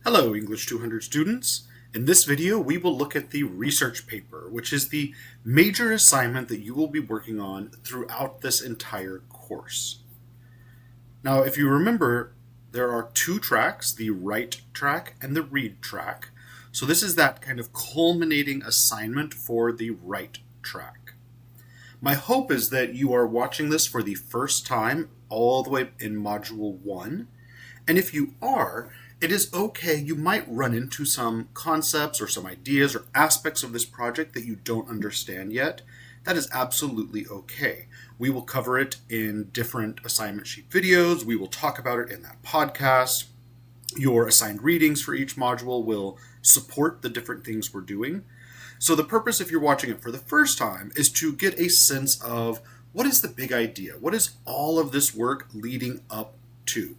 Hello, English 200 students. In this video, we will look at the research paper, which is the major assignment that you will be working on throughout this entire course. Now, if you remember, there are two tracks, the write track and the read track. So this is that kind of culminating assignment for the write track. My hope is that you are watching this for the first time all the way in Module 1. And if you are, it is okay, you might run into some concepts or some ideas or aspects of this project that you don't understand yet. That is absolutely okay. We will cover it in different assignment sheet videos. We will talk about it in that podcast. Your assigned readings for each module will support the different things we're doing. So the purpose, if you're watching it for the first time, is to get a sense of what is the big idea? What is all of this work leading up to?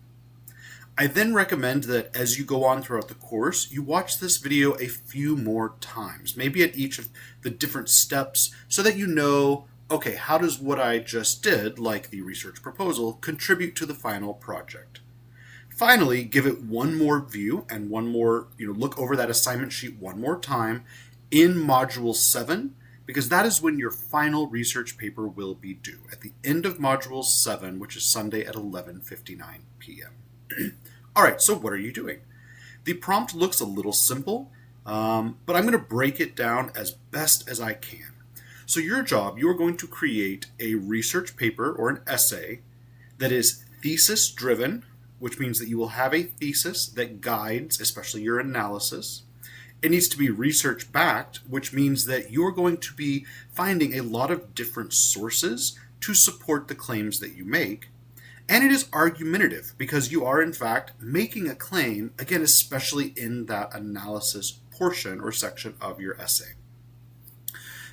I then recommend that as you go on throughout the course, you watch this video a few more times, maybe at each of the different steps, so that you know, okay, how does what I just did, like the research proposal, contribute to the final project? Finally, give it one more view and one more, look over that assignment sheet one more time in Module 7, because that is when your final research paper will be due, at the end of Module 7, which is Sunday at 11:59 p.m. All right, so what are you doing? The prompt looks a little simple, but I'm going to break it down as best as I can. So your job, you are going to create a research paper or an essay that is thesis-driven, which means that you will have a thesis that guides, especially your analysis. It needs to be research-backed, which means that you're going to be finding a lot of different sources to support the claims that you make. And it is argumentative, because you are, in fact, making a claim, again, especially in that analysis portion or section of your essay.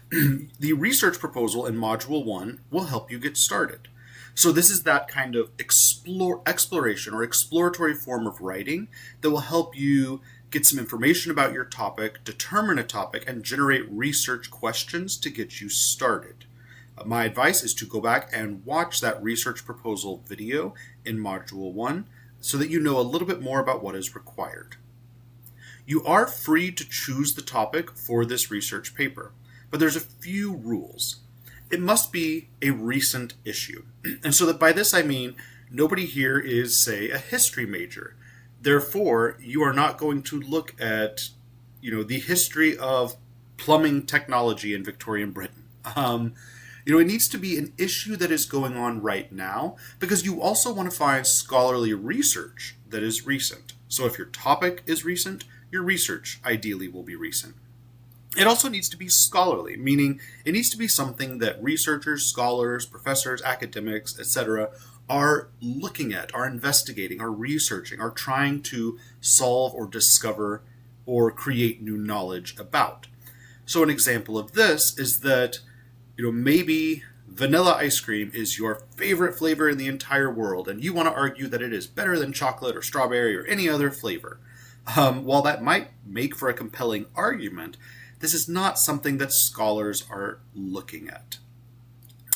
The research proposal in Module 1 will help you get started. So this is that kind of exploration or exploratory form of writing that will help you get some information about your topic, determine a topic, and generate research questions to get you started. My advice is to go back and watch that research proposal video in Module 1 so that you know a little bit more about what is required. You are free to choose the topic for this research paper, but there's a few rules. It must be a recent issue. And so that by this I mean nobody here is, say, a history major. Therefore, you are not going to look at, the history of plumbing technology in Victorian Britain. It needs to be an issue that is going on right now, because you also want to find scholarly research that is recent. So if your topic is recent, your research ideally will be recent. It also needs to be scholarly, meaning it needs to be something that researchers, scholars, professors, academics, etc. are looking at, are investigating, are researching, are trying to solve or discover or create new knowledge about. So an example of this is that maybe vanilla ice cream is your favorite flavor in the entire world, and you want to argue that it is better than chocolate or strawberry or any other flavor. While that might make for a compelling argument, this is not something that scholars are looking at.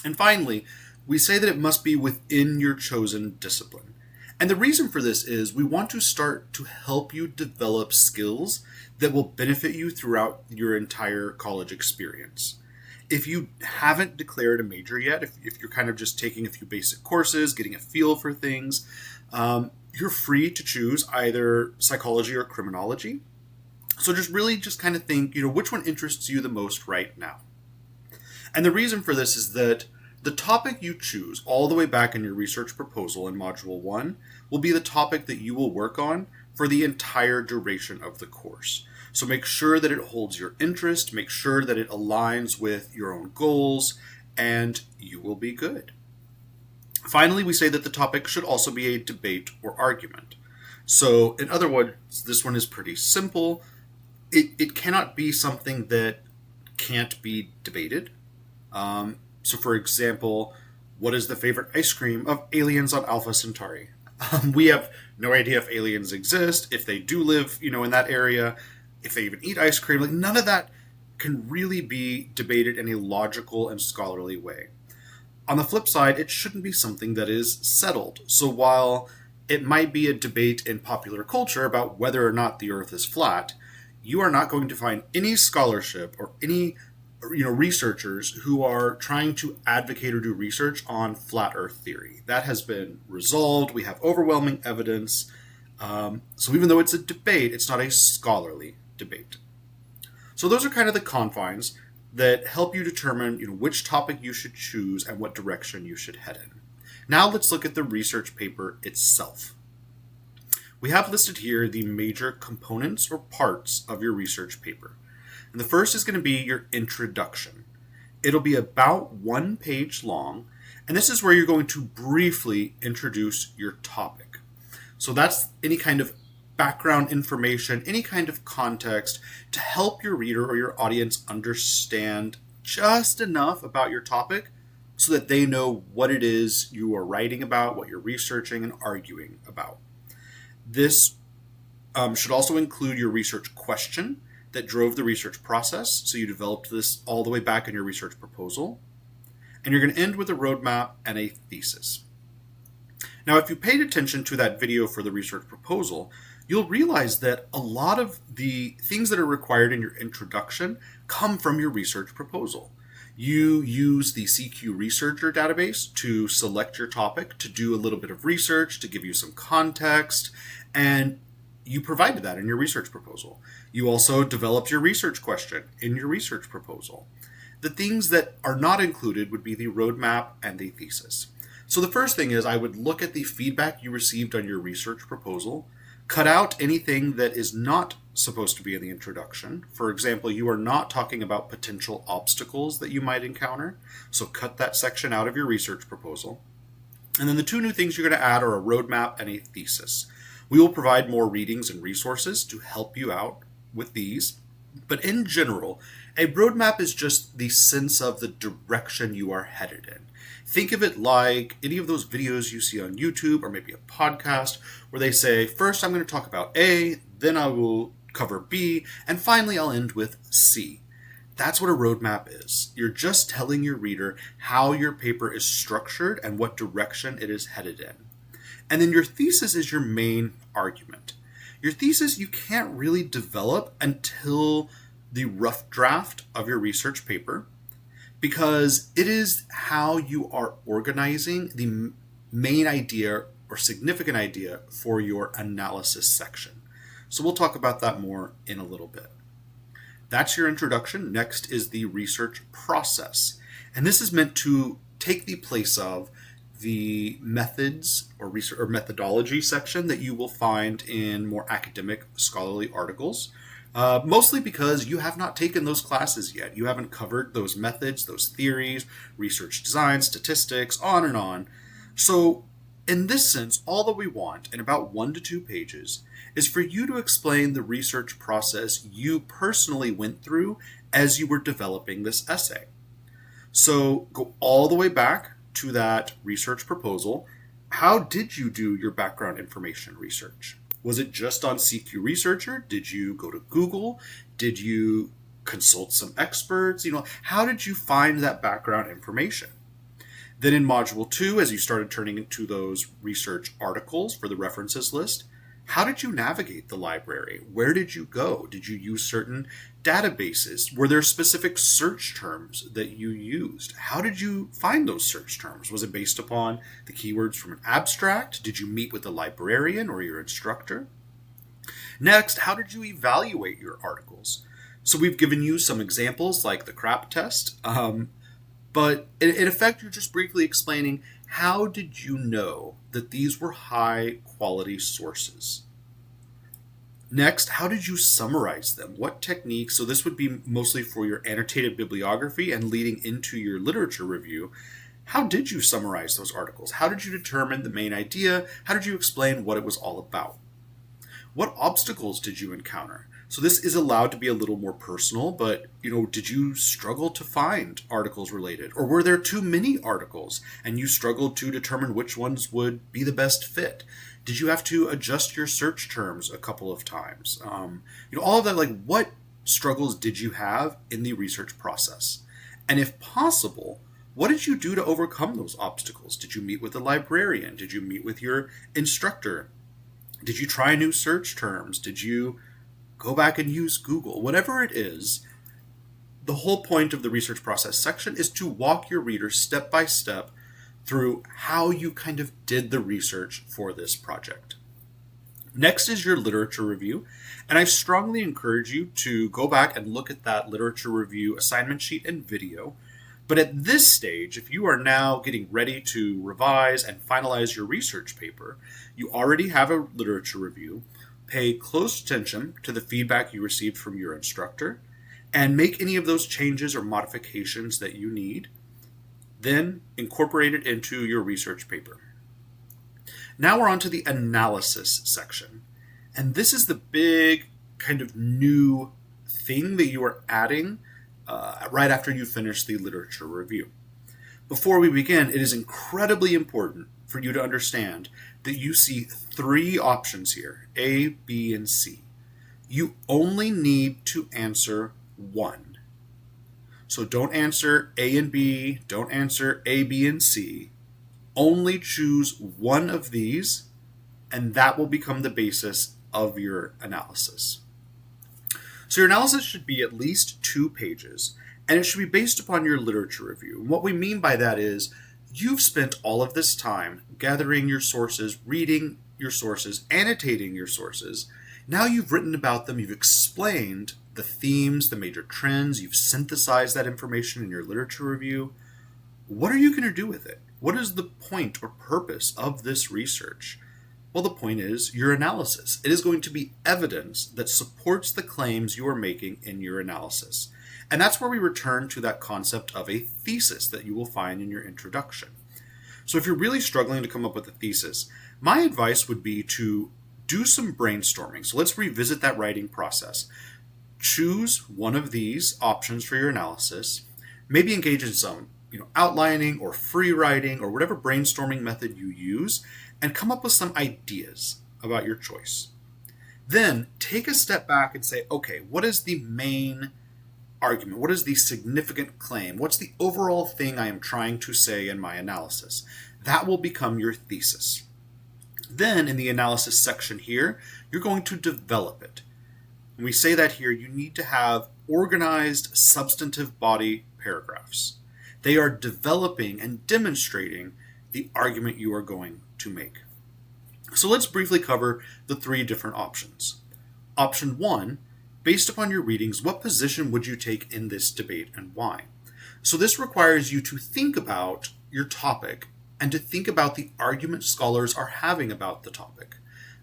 And finally, we say that it must be within your chosen discipline. And the reason for this is we want to start to help you develop skills that will benefit you throughout your entire college experience. If you haven't declared a major yet, if you're kind of just taking a few basic courses, getting a feel for things, you're free to choose either psychology or criminology. So just kind of think, which one interests you the most right now? And the reason for this is that the topic you choose all the way back in your research proposal in Module 1 will be the topic that you will work on for the entire duration of the course. So make sure that it holds your interest, make sure that it aligns with your own goals, and you will be good. Finally, we say that the topic should also be a debate or argument. So in other words, this one is pretty simple. It cannot be something that can't be debated. So for example, what is the favorite ice cream of aliens on Alpha Centauri? We have no idea if aliens exist, if they do live, in that area, if they even eat ice cream. None of that can really be debated in a logical and scholarly way. On the flip side, it shouldn't be something that is settled. So while it might be a debate in popular culture about whether or not the Earth is flat, you are not going to find any scholarship or any researchers who are trying to advocate or do research on flat Earth theory. That has been resolved. We have overwhelming evidence. So even though it's a debate, it's not a scholarly debate. So those are kind of the confines that help you determine which topic you should choose and what direction you should head in. Now let's look at the research paper itself. We have listed here the major components or parts of your research paper. And the first is going to be your introduction. It'll be about 1 page long, and this is where you're going to briefly introduce your topic. So that's any kind of background information, any kind of context to help your reader or your audience understand just enough about your topic so that they know what it is you are writing about, what you're researching and arguing about. This should also include your research question that drove the research process. So you developed this all the way back in your research proposal. And you're going to end with a roadmap and a thesis. Now, if you paid attention to that video for the research proposal, you'll realize that a lot of the things that are required in your introduction come from your research proposal. You use the CQ Researcher database to select your topic, to do a little bit of research, to give you some context, and you provided that in your research proposal. You also developed your research question in your research proposal. The things that are not included would be the roadmap and the thesis. So the first thing is I would look at the feedback you received on your research proposal, cut out anything that is not supposed to be in the introduction. For example, you are not talking about potential obstacles that you might encounter, so cut that section out of your research proposal. And then the 2 new things you're going to add are a roadmap and a thesis. We will provide more readings and resources to help you out with these, but in general, a roadmap is just the sense of the direction you are headed in. Think of it like any of those videos you see on YouTube or maybe a podcast where they say, first I'm going to talk about A, then I will cover B, and finally I'll end with C. That's what a roadmap is. You're just telling your reader how your paper is structured and what direction it is headed in. And then your thesis is your main argument. Your thesis you can't really develop until the rough draft of your research paper, because it is how you are organizing the main idea or significant idea for your analysis section. So we'll talk about that more in a little bit. That's your introduction. Next is the research process. And this is meant to take the place of the methods or research or methodology section that you will find in more academic scholarly articles. Mostly because you have not taken those classes yet. You haven't covered those methods, those theories, research design, statistics, on and on. So in this sense, all that we want in about 1 to 2 pages is for you to explain the research process you personally went through as you were developing this essay. So go all the way back to that research proposal. How did you do your background information research? Was it just on CQ Researcher? Did you go to Google? Did you consult some experts? How did you find that background information? Then in Module 2, as you started turning into those research articles for the references list, how did you navigate the library? Where did you go? Did you use certain databases? Were there specific search terms that you used? How did you find those search terms? Was it based upon the keywords from an abstract? Did you meet with a librarian or your instructor? Next, how did you evaluate your articles? So we've given you some examples like the CRAP test, but in effect, you're just briefly explaining how did you know that these were high quality sources? Next, how did you summarize them? What techniques, so this would be mostly for your annotated bibliography and leading into your literature review. How did you summarize those articles? How did you determine the main idea? How did you explain what it was all about? What obstacles did you encounter? So this is allowed to be a little more personal, but did you struggle to find articles related? Or were there too many articles and you struggled to determine which ones would be the best fit? Did you have to adjust your search terms a couple of times? All of that, like what struggles did you have in the research process? And if possible, What did you do to overcome those obstacles? Did you meet with a librarian? Did you meet with your instructor? Did you try new search terms? Did you go back and use Google? Whatever it is, the whole point of the research process section is to walk your readers step by step through how you kind of did the research for this project. Next is your literature review, and I strongly encourage you to go back and look at that literature review assignment sheet and video. But at this stage, if you are now getting ready to revise and finalize your research paper, you already have a literature review. Pay close attention to the feedback you received from your instructor and make any of those changes or modifications that you need. Then incorporate it into your research paper. Now we're on to the analysis section. And this is the big kind of new thing that you are adding right after you finish the literature review. Before we begin, it is incredibly important for you to understand that you see three options here, A, B, and C. You only need to answer one. So don't answer A and B, don't answer A, B, and C. Only choose one of these, and that will become the basis of your analysis. So your analysis should be at least 2 pages, and it should be based upon your literature review. And what we mean by that is you've spent all of this time gathering your sources, reading your sources, annotating your sources. Now you've written about them, you've explained the themes, the major trends, you've synthesized that information in your literature review. What are you going to do with it? What is the point or purpose of this research? Well, the point is your analysis. It is going to be evidence that supports the claims you are making in your analysis. And that's where we return to that concept of a thesis that you will find in your introduction. So if you're really struggling to come up with a thesis, my advice would be to do some brainstorming. So let's revisit that writing process. Choose one of these options for your analysis. Maybe engage in some outlining or free writing or whatever brainstorming method you use, and come up with some ideas about your choice. Then take a step back and say, okay, what is the main argument? What is the significant claim? What's the overall thing I am trying to say in my analysis? That will become your thesis. Then in the analysis section here, you're going to develop it. When we say that here, you need to have organized substantive body paragraphs. They are developing and demonstrating the argument you are going to make. So let's briefly cover the 3 different options. Option 1, based upon your readings, what position would you take in this debate and why? So this requires you to think about your topic and to think about the argument scholars are having about the topic.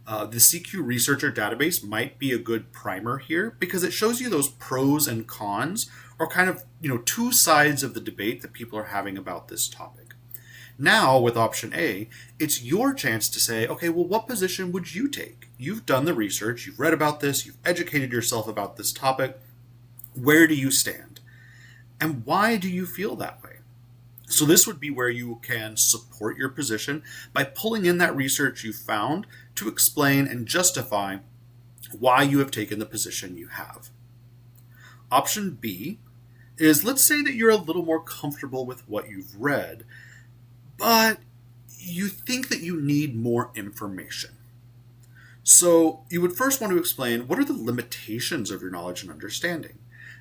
The CQ Researcher database might be a good primer here because it shows you those pros and cons or kind of 2 sides of the debate that people are having about this topic. Now with option A, it's your chance to say, okay, well, what position would you take? You've done the research, you've read about this, you've educated yourself about this topic. Where do you stand? And why do you feel that way? So this would be where you can support your position by pulling in that research you found to explain and justify why you have taken the position you have. Option B is, let's say that you're a little more comfortable with what you've read, but you think that you need more information. So you would first want to explain what are the limitations of your knowledge and understanding.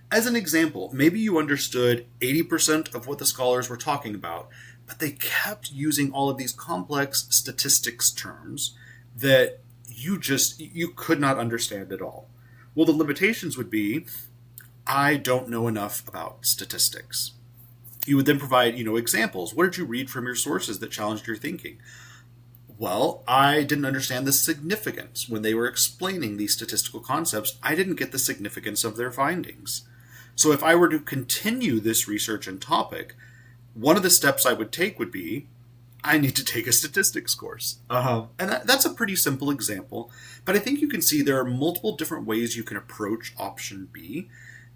As an example, maybe you understood 80% of what the scholars were talking about, but they kept using all of these complex statistics terms that you could not understand at all. Well, the limitations would be, I don't know enough about statistics. You would then provide, examples. What did you read from your sources that challenged your thinking? Well, I didn't understand the significance. When they were explaining these statistical concepts, I didn't get the significance of their findings. So if I were to continue this research and topic, one of the steps I would take would be, I need to take a statistics course. And that's a pretty simple example, but I think you can see there are multiple different ways you can approach option B.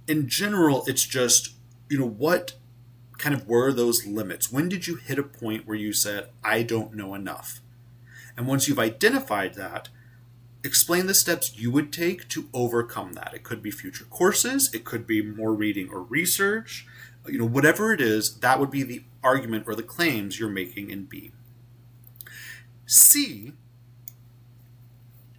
In general, it's just, what kind of were those limits? When did you hit a point where you said, I don't know enough? And once you've identified that, explain the steps you would take to overcome that. It could be future courses, it could be more reading or research, Whatever it is, that would be the argument or the claims you're making in B. C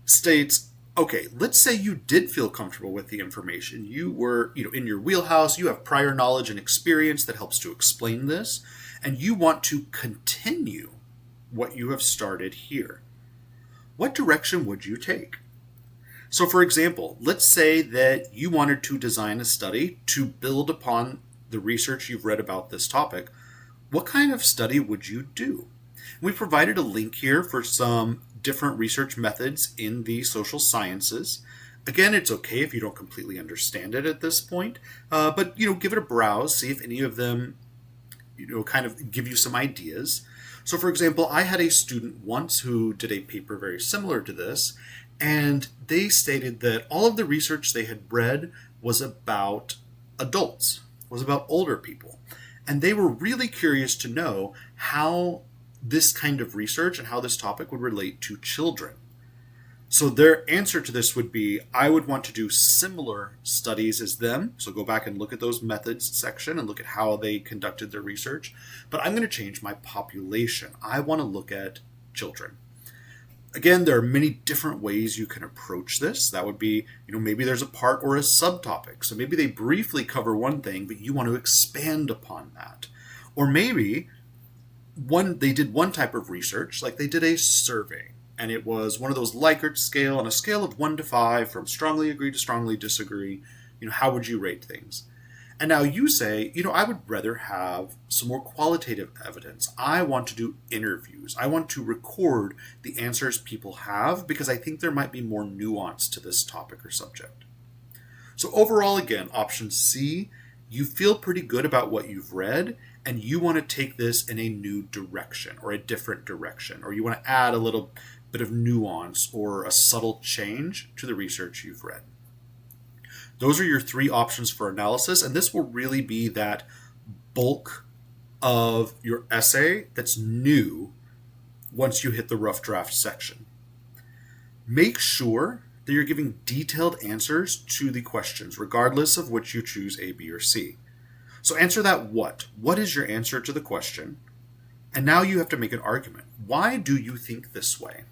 states, okay, let's say you did feel comfortable with the information. You were, in your wheelhouse, you have prior knowledge and experience that helps to explain this, and you want to continue what you have started here. What direction would you take? So for example, let's say that you wanted to design a study to build upon the research you've read about this topic. What kind of study would you do? We provided a link here for some different research methods in the social sciences. Again, it's okay if you don't completely understand it at this point, but give it a browse, see if any of them kind of give you some ideas. So for example, I had a student once who did a paper very similar to this, and they stated that all of the research they had read was about adults, was about older people. And they were really curious to know how this kind of research and how this topic would relate to children. So their answer to this would be, I would want to do similar studies as them. So go back and look at those methods section and look at how they conducted their research. But I'm going to change my population. I want to look at children. Again, there are many different ways you can approach this. That would be, maybe there's a part or a subtopic. So maybe they briefly cover one thing, but you want to expand upon that. Or maybe they did one type of research, like they did a survey. And it was one of those Likert scale, on a scale of 1 to 5, from strongly agree to strongly disagree. How would you rate things? And now you say, I would rather have some more qualitative evidence. I want to do interviews. I want to record the answers people have because I think there might be more nuance to this topic or subject. So overall, again, option C, you feel pretty good about what you've read and you want to take this in a new direction or a different direction, or you want to add a little bit of nuance or a subtle change to the research you've read. Those are your 3 options for analysis, and this will really be that bulk of your essay that's new once you hit the rough draft section. Make sure that you're giving detailed answers to the questions, regardless of which you choose A, B, or C. So answer that what. What is your answer to the question? And now you have to make an argument. Why do you think this way?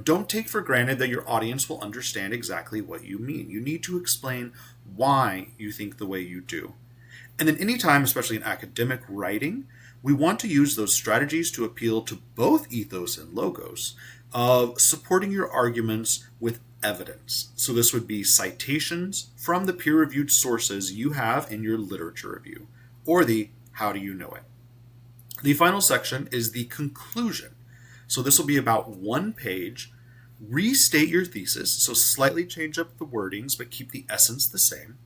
Don't take for granted that your audience will understand exactly what you mean. You need to explain why you think the way you do. And then anytime, especially in academic writing, we want to use those strategies to appeal to both ethos and logos of supporting your arguments with evidence. So this would be citations from the peer-reviewed sources you have in your literature review, or the how do you know it. The final section is the conclusion. So this will be about 1 page. Restate your thesis, so slightly change up the wordings, but keep the essence the same.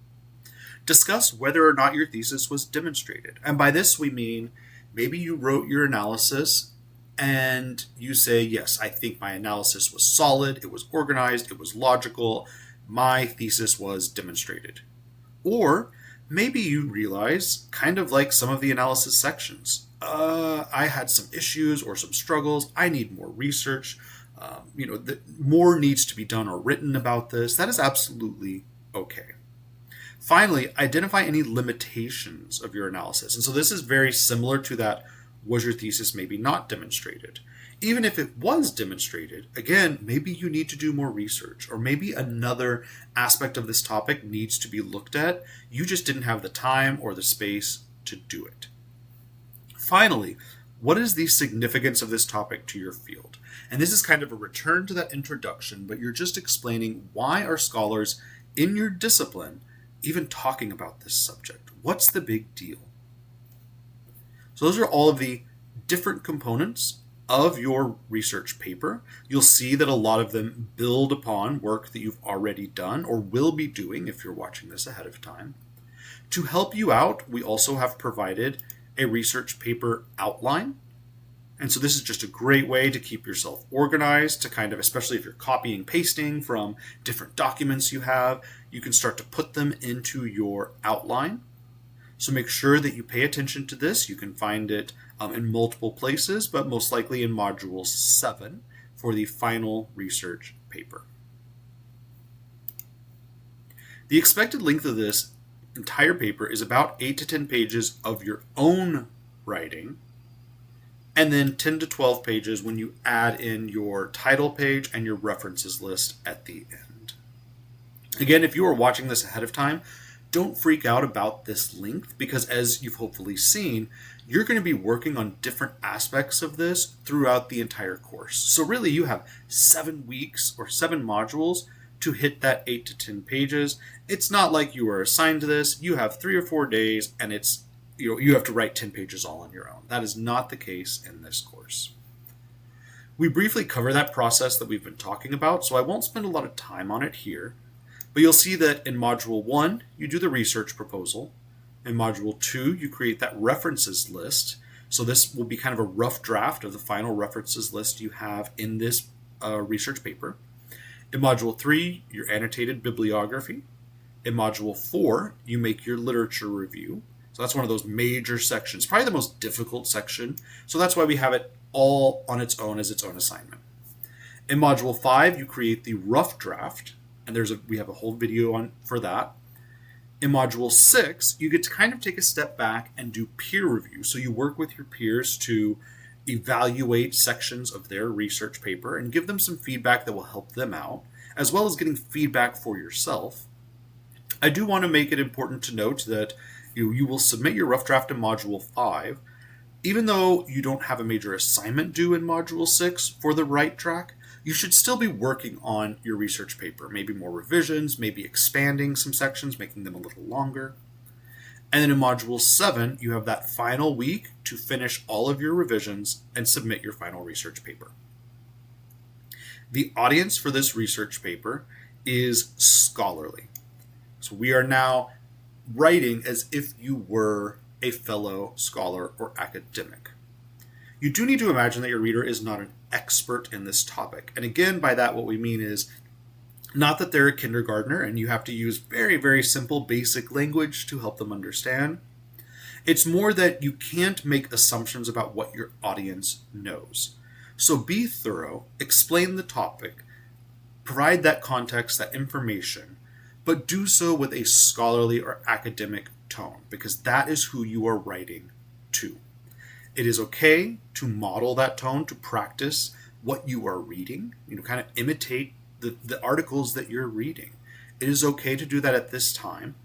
Discuss whether or not your thesis was demonstrated. And by this we mean maybe you wrote your analysis and you say, yes, I think my analysis was solid, it was organized, it was logical, my thesis was demonstrated. Or maybe you realize, kind of like some of the analysis sections, I had some issues or some struggles. I need more research. More needs to be done or written about this. That is absolutely okay. Finally, identify any limitations of your analysis. And so this is very similar to that, was your thesis maybe not demonstrated? Even if it was demonstrated, again, maybe you need to do more research, or maybe another aspect of this topic needs to be looked at. You just didn't have the time or the space to do it. Finally, what is the significance of this topic to your field? And this is kind of a return to that introduction, but you're just explaining why are scholars in your discipline even talking about this subject? What's the big deal? So those are all of the different components of your research paper. You'll see that a lot of them build upon work that you've already done or will be doing if you're watching this ahead of time. To help you out, we also have provided a research paper outline. And so this is just a great way to keep yourself organized, to kind of, especially if you're copying, pasting from different documents you have, you can start to put them into your outline. So make sure that you pay attention to this. You can find it in multiple places, but most likely in Module 7 for the final research paper. The expected length of this entire paper is about 8 to 10 pages of your own writing, and then 10 to 12 pages when you add in your title page and your references list at the end. Again, if you are watching this ahead of time, don't freak out about this length, because as you've hopefully seen, you're going to be working on different aspects of this throughout the entire course. So really you have 7 weeks or 7 modules to hit that 8 to 10 pages. It's not like you were assigned to this. You have 3 or 4 days and you have to write 10 pages all on your own. That is not the case in this course. We briefly cover that process that we've been talking about, so I won't spend a lot of time on it here. But you'll see that in Module 1, you do the research proposal. In Module 2, you create that references list. So this will be kind of a rough draft of the final references list you have in this research paper. In Module 3, your annotated bibliography. In Module 4, you make your literature review. So that's one of those major sections, probably the most difficult section. So that's why we have it all on its own as its own assignment. In Module 5, you create the rough draft. And we have a whole video for that. In Module 6, you get to kind of take a step back and do peer review. So you work with your peers to evaluate sections of their research paper and give them some feedback that will help them out, as well as getting feedback for yourself. I do want to make it important to note that you will submit your rough draft in Module 5. Even though you don't have a major assignment due in Module 6 for the write track, you should still be working on your research paper, maybe more revisions, maybe expanding some sections, making them a little longer. And then in Module 7, you have that final week to finish all of your revisions and submit your final research paper. The audience for this research paper is scholarly. So we are now writing as if you were a fellow scholar or academic. You do need to imagine that your reader is not an expert in this topic. And again, by that, what we mean is not that they're a kindergartner and you have to use very, very simple, basic language to help them understand. It's more that you can't make assumptions about what your audience knows. So be thorough, explain the topic, provide that context, that information, but do so with a scholarly or academic tone, because that is who you are writing to. It is okay to model that tone, to practice what you are reading, kind of imitate the articles that you're reading. It is okay to do that at this time.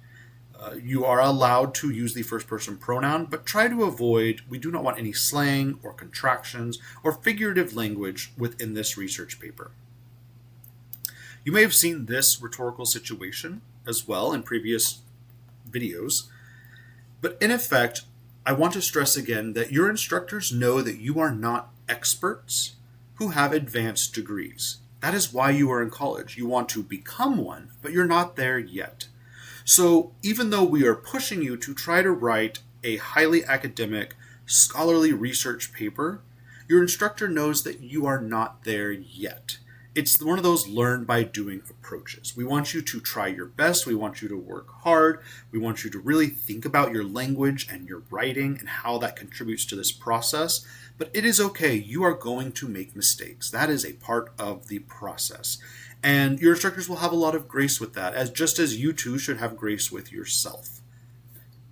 You are allowed to use the first person pronoun, but try to avoid, we do not want any slang or contractions or figurative language within this research paper. You may have seen this rhetorical situation as well in previous videos, but in effect, I want to stress again that your instructors know that you are not experts who have advanced degrees. That is why you are in college. You want to become one, but you're not there yet. So even though we are pushing you to try to write a highly academic, scholarly research paper, your instructor knows that you are not there yet. It's one of those learn by doing approaches. We want you to try your best. We want you to work hard. We want you to really think about your language and your writing and how that contributes to this process. But it is okay. You are going to make mistakes. That is a part of the process. And your instructors will have a lot of grace with that, just as you too should have grace with yourself.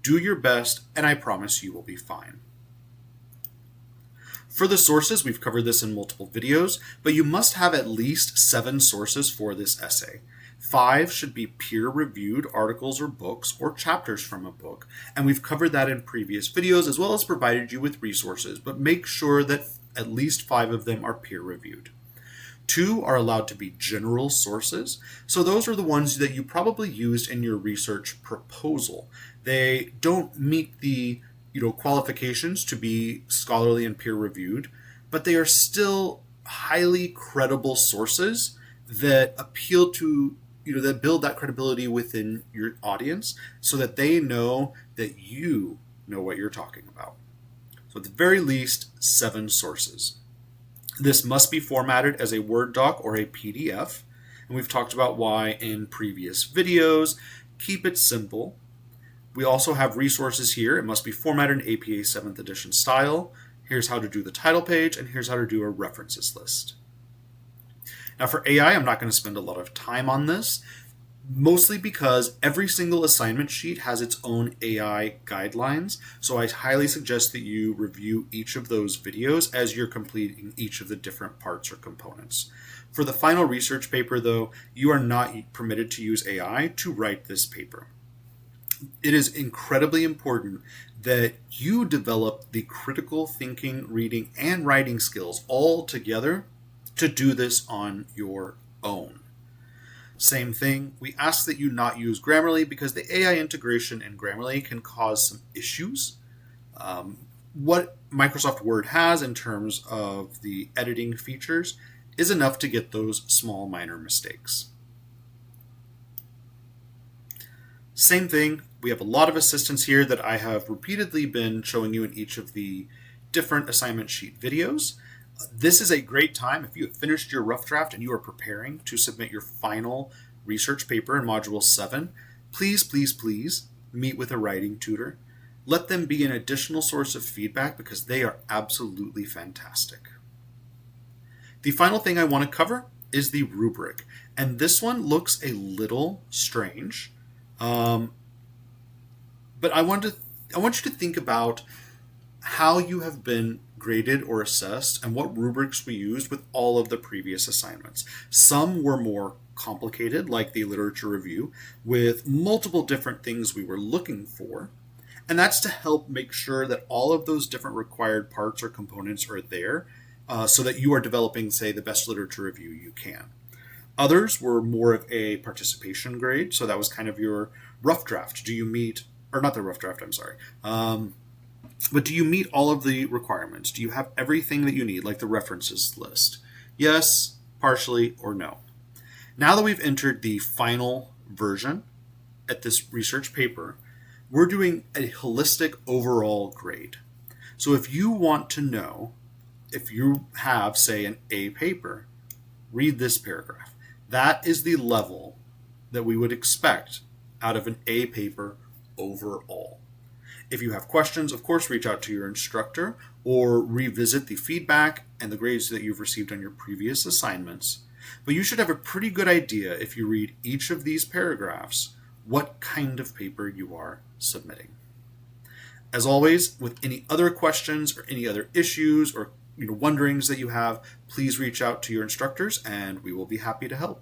Do your best, and I promise you will be fine. For the sources, we've covered this in multiple videos, but you must have at least 7 sources for this essay. 5 should be peer-reviewed articles or books or chapters from a book, and we've covered that in previous videos as well as provided you with resources, but make sure that at least 5 of them are peer-reviewed. 2 are allowed to be general sources, so those are the ones that you probably used in your research proposal. They don't meet the qualifications to be scholarly and peer-reviewed, but they are still highly credible sources that appeal to, that build that credibility within your audience so that they know that you know what you're talking about. So at the very least, 7 sources. This must be formatted as a Word doc or a PDF, and we've talked about why in previous videos. Keep it simple. We also have resources here. It must be formatted in APA 7th edition style. Here's how to do the title page, and here's how to do a references list. Now for AI, I'm not going to spend a lot of time on this. mostly because every single assignment sheet has its own AI guidelines. So I highly suggest that you review each of those videos as you're completing each of the different parts or components. For the final research paper, though, you are not permitted to use AI to write this paper. It is incredibly important that you develop the critical thinking, reading, and writing skills all together to do this on your own. Same thing, we ask that you not use Grammarly because the AI integration in Grammarly can cause some issues. What Microsoft Word has in terms of the editing features is enough to get those small minor mistakes. Same thing, we have a lot of assistance here that I have repeatedly been showing you in each of the different assignment sheet videos. This is a great time if you have finished your rough draft and you are preparing to submit your final research paper in Module 7. Please, please, please meet with a writing tutor. Let them be an additional source of feedback because they are absolutely fantastic. The final thing I want to cover is the rubric. And this one looks a little strange. But I want you to think about how you have been graded or assessed and what rubrics we used with all of the previous assignments. Some were more complicated, like the literature review, with multiple different things we were looking for. And that's to help make sure that all of those different required parts or components are there so that you are developing, say, the best literature review you can. Others were more of a participation grade, so that was kind of your rough draft. Do you meet, or not the rough draft, I'm sorry. But do you meet all of the requirements? Do you have everything that you need, like the references list? Yes, partially, or no. Now that we've entered the final version at this research paper, we're doing a holistic overall grade. So if you want to know if you have, say, an A paper, read this paragraph. That is the level that we would expect out of an A paper overall. If you have questions, of course, reach out to your instructor or revisit the feedback and the grades that you've received on your previous assignments. But you should have a pretty good idea if you read each of these paragraphs what kind of paper you are submitting. As always, with any other questions or any other issues or wonderings that you have, please reach out to your instructors and we will be happy to help.